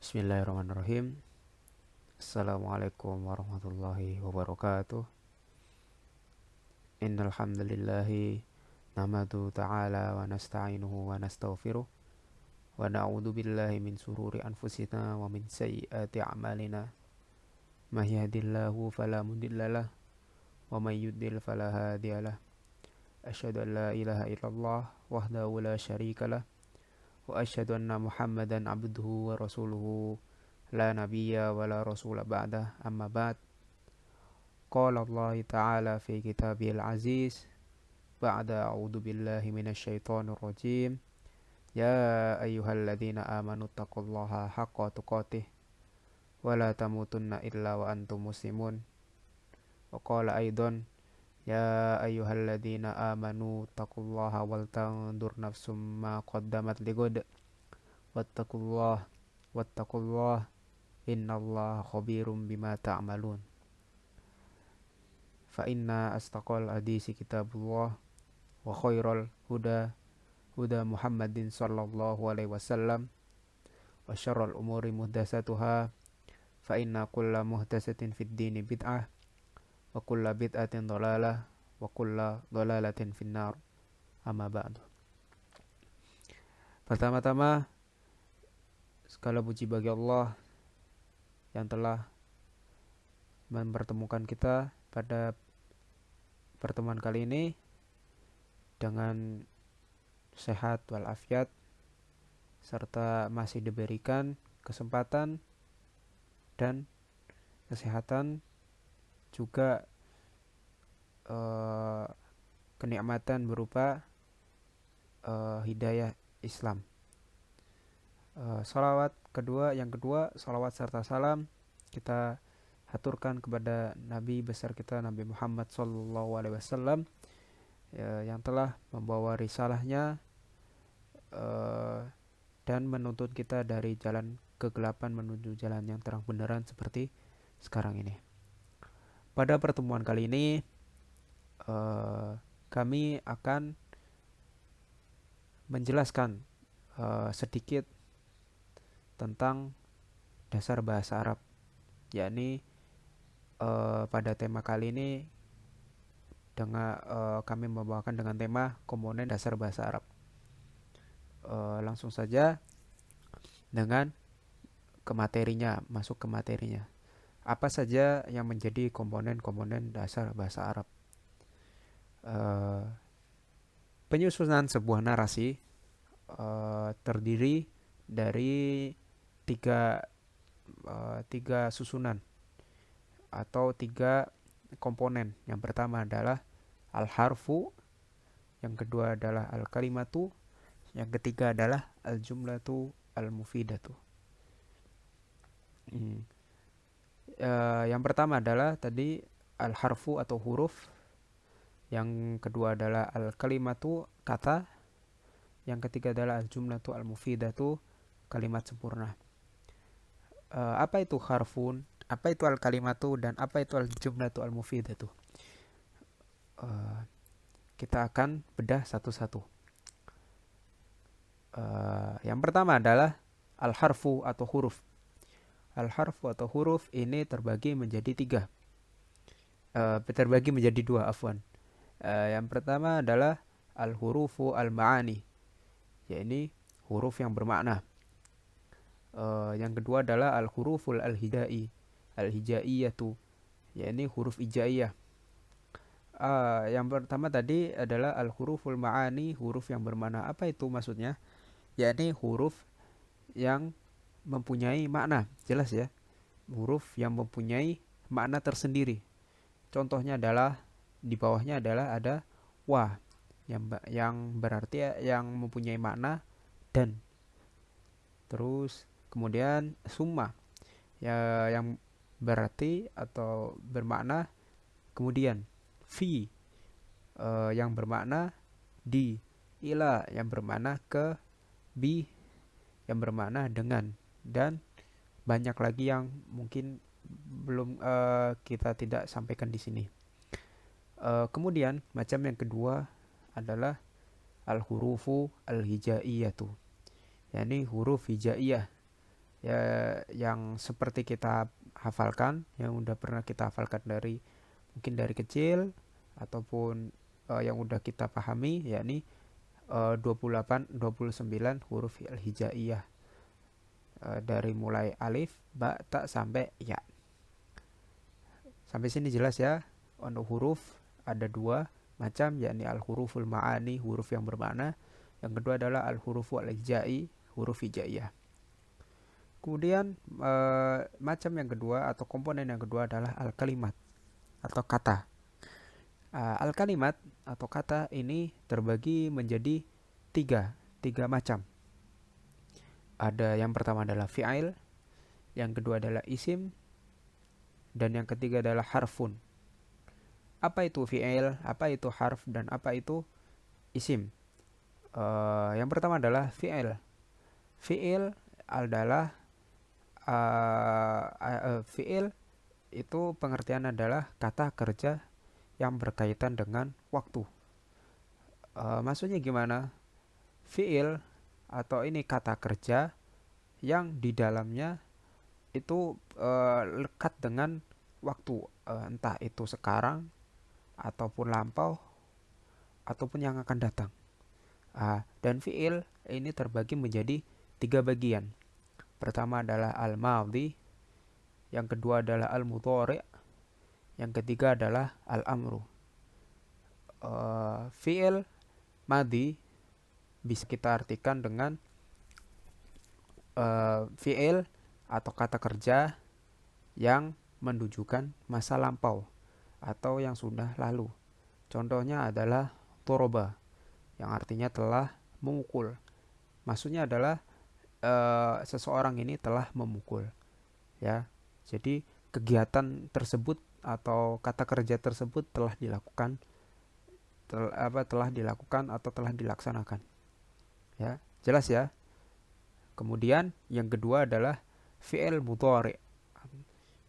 Bismillahirrahmanirrahim. Assalamualaikum warahmatullahi wabarakatuh. Innal hamdalillahi nahmadu ta'ala wa nasta'inuhu wa nastaghfiruh wa na'udzu billahi min sururi anfusina wa min sayyiati a'malina. May yahdihillahu fala mudhillalah wa may yudlil fala hadiyalah. Asyhadu an la ilaha illallah wahdahu la syarikalah wa asyhadu anna Muhammadan abduhu wa rasuluhu la nabiyya wa la rasula ba'dah amma ba'd. Qala Allah ta'ala fi kitabil aziz ba'da a'udzu billahi minasyaitonir rajim. Ya ayyuhalladzina amanu taqullaha haqqa tuqatih wa la tamutunna illa wa antum muslimun. Wa qala aidan ya ayyuhalladzina amanu taqullaha wal tandur nafsum ma qaddamat ligad wattaqullah innallaha khabirum bima ta'malun. Fa inna astaqal hadisi kitabullah wa khairal huda Muhammadin sallallahu alaihi wasallam wa syarrul umuri muhdatsatuha fa inna kulla muhdatsatin fid dini bid'ah wa kulla bid'atin dhalalah wa kulla dhalalatin finnar. Amma ba'du. Pertama-tama segala puji bagi Allah yang telah mempertemukan kita pada pertemuan kali ini dengan sehat walafiat serta masih diberikan kesempatan dan kesehatan juga kenikmatan berupa hidayah Islam. Yang kedua salawat serta salam kita haturkan kepada Nabi besar kita Nabi Muhammad sallallahu alaihi wasallam yang telah membawa risalahnya dan menuntun kita dari jalan kegelapan menuju jalan yang terang benderang seperti sekarang ini. Pada pertemuan kali ini kami akan menjelaskan sedikit tentang dasar bahasa Arab, yakni pada tema kali ini dengan kami membawakan dengan tema komponen dasar bahasa Arab. Langsung saja dengan masuk ke materinya. Apa saja yang menjadi komponen-komponen dasar bahasa Arab? Penyusunan sebuah narasi terdiri dari tiga susunan atau tiga komponen. Yang pertama adalah al-harfu, yang kedua adalah al-kalimatu, yang ketiga adalah al-jumlatu al-mufidatu. Yang pertama adalah tadi al-harfu atau huruf, yang kedua adalah al-kalimatu kata, yang ketiga adalah al-jumlatu al-mufidatu kalimat sempurna. Apa itu harfun, apa itu al-kalimatu, dan apa itu al-jumlatu al-mufidatu? Kita akan bedah satu-satu. Yang pertama adalah al-harfu atau huruf. Al-harfu atau huruf ini terbagi menjadi dua, afwan. Yang pertama adalah al-hurufu al-ma'ani, yakni huruf yang bermakna. Yang kedua adalah al-huruful al-hijaiyatu, yakni huruf hijaiyah. Yang pertama tadi adalah al-huruful ma'ani, huruf yang bermakna. Apa itu maksudnya? Yakni huruf yang mempunyai makna, jelas ya. Huruf yang mempunyai makna tersendiri. Contohnya adalah di bawahnya adalah ada wa yang berarti yang mempunyai makna dan. Terus kemudian summa ya, yang berarti atau bermakna kemudian. Fi yang bermakna di. Ila yang bermakna ke. Bi yang bermakna dengan. Dan banyak lagi yang mungkin belum kita tidak sampaikan di sini. Kemudian macam yang kedua adalah al-hurufu al-hijaiyatu, yakni huruf hijaiyah, ya, yang seperti kita hafalkan, yang udah pernah kita hafalkan dari mungkin dari kecil ataupun yang udah kita pahami, yakni 28 29 huruf al-hijaiyah, dari mulai alif, ba, ta sampai ya. Sampai sini jelas ya. Untuk huruf ada dua macam, yakni al-huruful ma'ani, huruf yang bermakna. Yang kedua adalah al-hurufu al-hijai, huruf hijaiyah. Kemudian macam yang kedua atau komponen yang kedua adalah al-kalimat atau kata. Al-kalimat atau kata ini terbagi menjadi tiga macam. Ada yang pertama adalah fi'il, yang kedua adalah isim, dan yang ketiga adalah harfun. Apa itu fi'il, apa itu harf, dan apa itu isim? Yang pertama adalah fi'il. Fi'il adalah fi'il itu pengertian adalah kata kerja yang berkaitan dengan waktu. Maksudnya gimana? Fi'il atau ini kata kerja yang di dalamnya itu lekat dengan waktu, entah itu sekarang ataupun lampau ataupun yang akan datang. Dan fi'il ini terbagi menjadi tiga bagian. Pertama adalah al-madhi, yang kedua adalah al-mudhari', yang ketiga adalah al-amru. Fi'il madhi bisa kita artikan dengan fi'il atau kata kerja yang menunjukkan masa lampau atau yang sudah lalu. Contohnya adalah doroba, yang artinya telah memukul. Maksudnya adalah seseorang ini telah memukul, ya. Jadi kegiatan tersebut atau kata kerja tersebut telah dilakukan, telah dilakukan atau telah dilaksanakan, ya. Jelas ya. Kemudian yang kedua adalah fi'il mudhari',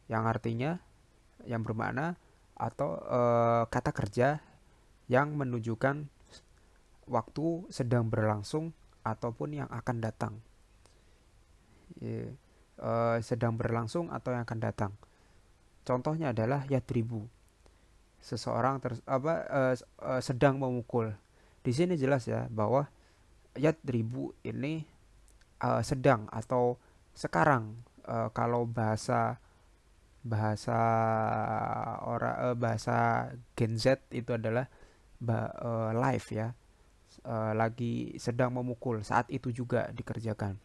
yang artinya, yang bermakna atau kata kerja yang menunjukkan waktu sedang berlangsung ataupun yang akan datang. Sedang berlangsung atau yang akan datang. Contohnya adalah yadribu. Seseorang sedang memukul. Di sini jelas ya bahwa yadribu ini sedang atau sekarang. Kalau bahasa Gen Z itu adalah live ya, lagi sedang memukul, saat itu juga dikerjakan.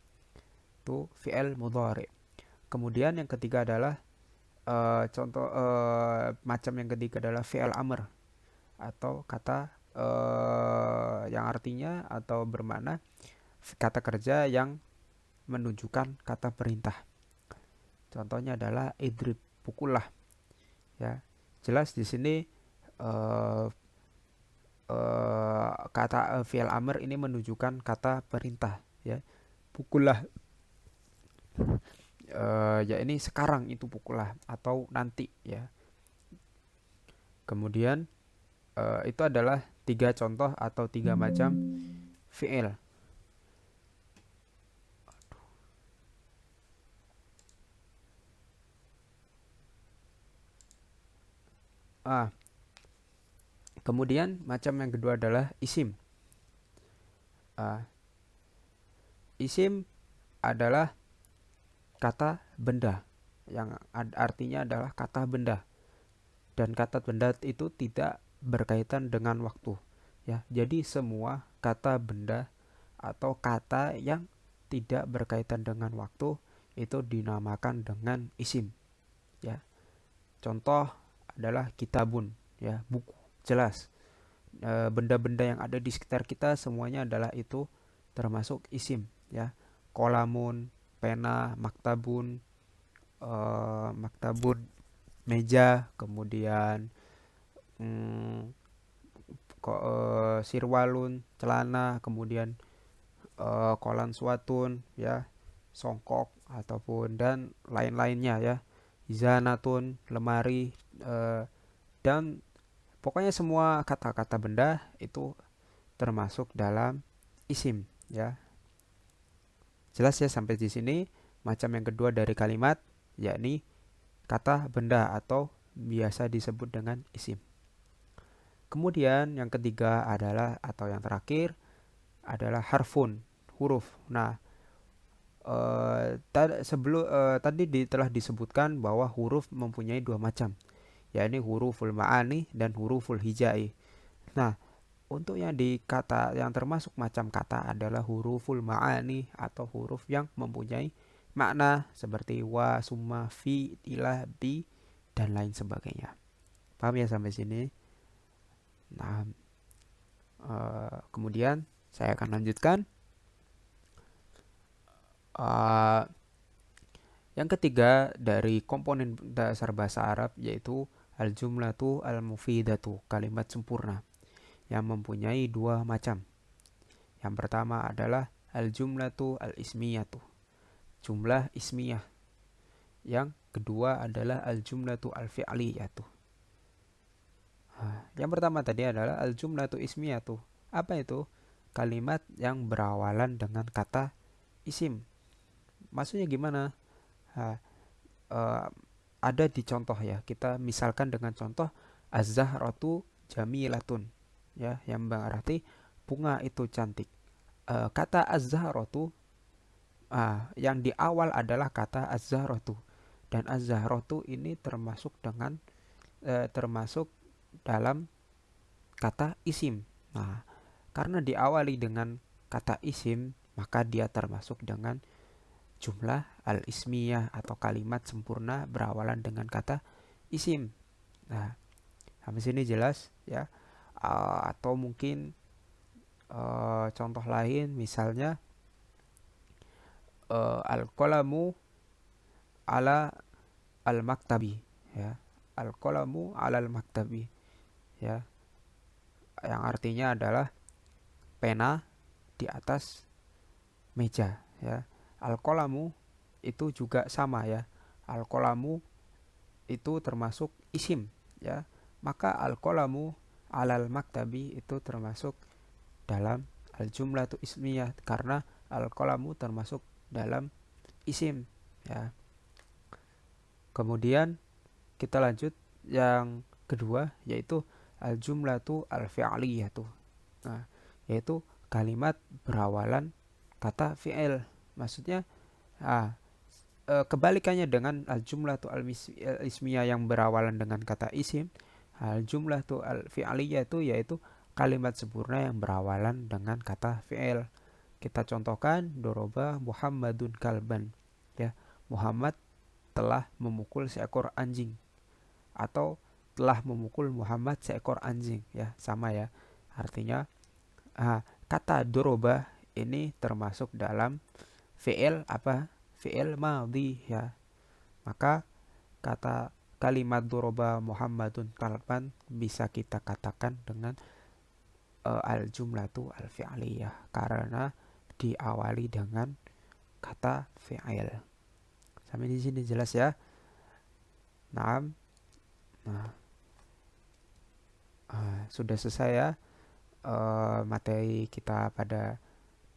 Itu fi'il mudhari'. Kemudian yang ketiga adalah macam yang ketiga adalah fi'il amr atau kata yang artinya atau bermakna kata kerja yang menunjukkan kata perintah. Contohnya adalah idrib, pukullah, ya. Jelas di sini kata fi'il amr ini menunjukkan kata perintah, ya. Pukullah, ya ini sekarang itu pukullah atau nanti, ya. Kemudian itu adalah tiga contoh atau tiga macam fi'il. Kemudian macam yang kedua adalah isim. Isim adalah kata benda, yang artinya adalah kata benda, dan kata benda itu tidak berkaitan dengan waktu, ya. Jadi semua kata benda atau kata yang tidak berkaitan dengan waktu itu dinamakan dengan isim, ya. Contoh adalah kitabun, ya, buku. Jelas benda-benda yang ada di sekitar kita semuanya adalah itu termasuk isim, ya. Kolamun, pena, maktabun, meja, kemudian sirwalun, celana, kemudian kolan suatun, ya, songkok ataupun dan lain-lainnya, ya. Izanatun, lemari, dan pokoknya semua kata-kata benda itu termasuk dalam isim, ya. Jelas ya sampai di sini. Macam yang kedua dari kalimat, yakni kata benda atau biasa disebut dengan isim. Kemudian yang ketiga adalah, atau yang terakhir adalah harfun, huruf. Nah, tadi telah disebutkan bahwa huruf mempunyai dua macam, yakni huruful ma'ani dan huruful hijai. Nah, untuk yang dikata yang termasuk macam kata adalah huruful ma'ani atau huruf yang mempunyai makna seperti wa, summa, fi, ilah, bi, dan lain sebagainya. Paham ya sampai sini? Nah, kemudian saya akan lanjutkan. Uh, yang ketiga dari komponen dasar bahasa Arab yaitu al-jumlatu al-mufidatu, kalimat sempurna yang mempunyai dua macam. Yang pertama adalah al-jumlatu al-ismiyatu, jumlah ismiyah. Yang kedua adalah al-jumlatu al-fi'liyatu. Yang pertama tadi adalah al-jumlatu ismiyatu. Apa itu? Kalimat yang berawalan dengan kata isim. Maksudnya gimana? Nah, ada di contoh ya. Kita misalkan dengan contoh az-zahratu jamilatun, ya, yang berarti bunga itu cantik. Kata az-zahratu yang di awal adalah kata az-zahratu, dan az-zahratu ini termasuk dalam kata isim. Nah, karena diawali dengan kata isim, maka dia termasuk dengan jumlah al-ismiyah atau kalimat sempurna berawalan dengan kata isim. Nah, sampai sini jelas ya. Atau mungkin contoh lain misalnya al-qalamu ala al-maktabi, ya. Al-qalamu ala al-maktabi, ya. Yang artinya adalah pena di atas meja, ya. Al-qalamu itu juga sama ya. Al-qalamu itu termasuk isim, ya. Maka al-qalamu alal maktabi itu termasuk dalam al-jumlatu ismiyah karena al-qalamu termasuk dalam isim, ya. Kemudian kita lanjut yang kedua yaitu al-jumlatu al-fi'liyatu. Nah, yaitu kalimat berawalan kata fi'il. Maksudnya kebalikannya dengan al-jumlatu al-ismiyah yang berawalan dengan kata isim, al-jumlatu al-fi'liyah itu yaitu kalimat sempurna yang berawalan dengan kata fi'il. Kita contohkan doroba Muhammadun kalban, ya. Muhammad telah memukul seekor anjing, atau telah memukul Muhammad seekor anjing, ya, sama ya. Artinya kata doroba ini termasuk dalam fi'il apa? Fi'il madhi, ya. Maka kata kalimat doroba Muhammadun kalban bisa kita katakan dengan al-jumlatu al-fi'liyah karena diawali dengan kata fi'il. Sampai di sini jelas ya. Nah, sudah selesai ya materi kita pada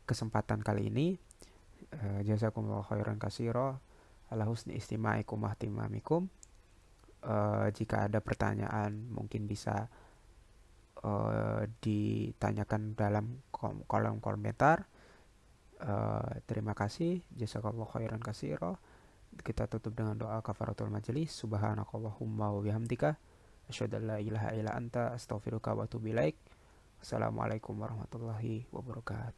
kesempatan kali ini. Jazakumullahu khairan katsira ala husni istima'ikum wa ihtimamikum. Jika ada pertanyaan mungkin bisa ditanyakan dalam kolom komentar. Terima kasih. Jazakallahu khairan katsira. Kita tutup dengan doa kafaratul majelis. Subhanakallahumma wa bihamdika asyhadu an la ilaha illa anta astaghfiruka wa atubu ilaik. Wassalamualaikum warahmatullahi wabarakatuh.